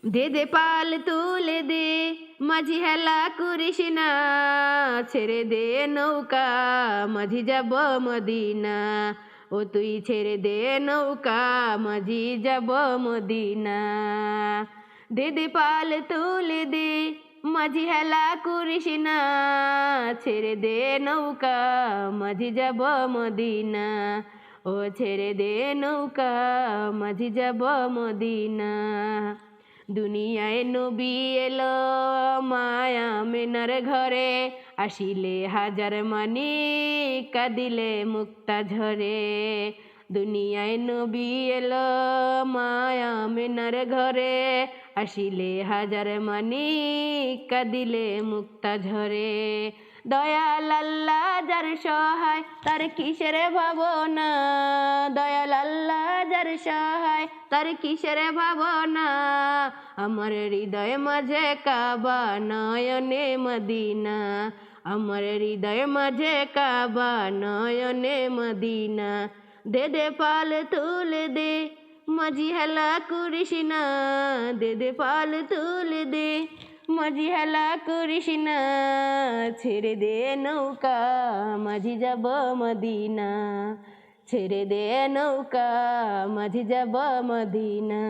দে দে পাল তুলে দে, মাঝি হেলা করিস না, ছেড়ে দে নৌকা মাঝি যাব মদিনা। ও তুই ছেড়ে দে নৌকা মাঝি যাব মদিনা। দে দে পাল তুলে দে, মাঝি হেলা করিস না, ছেড়ে দে নৌকা মাঝি যাব মদিনা। ও ছেড়ে দে নৌকা মাঝি যাব মদিনা। দুনিয়ায় নবী এলো মায়া মেনার ঘরে, আসিলে হাজার মানি কাঁদিলে মুক্তা ঝরে। দুনিয়ায় নবী এলো মায়া মেনার ঘরে, আসিলে হাজার মানি কাঁদিলে মুক্তা ঝরে। দয়াল আল্লাহ যার সহায় তার কিসের ভাবনা, দয়াল আল্লাহ যার সহায় তার কিসের ভাবনা। আমার হৃদয় মাঝে কাবা নয়নে মদিনা, আমার হৃদয় মাঝে কাবা নয়নে মদিনা। দে দে পাল তুলে দে, মাঝি হেলা করিস না, দে দে পাল তুলে দে, মাঝি হেলা করিস না, ছেড়ে দে নৌকা মাঝি যাব মদিনা। ছেড়ে দে নৌকা মাঝি যাব মদিনা।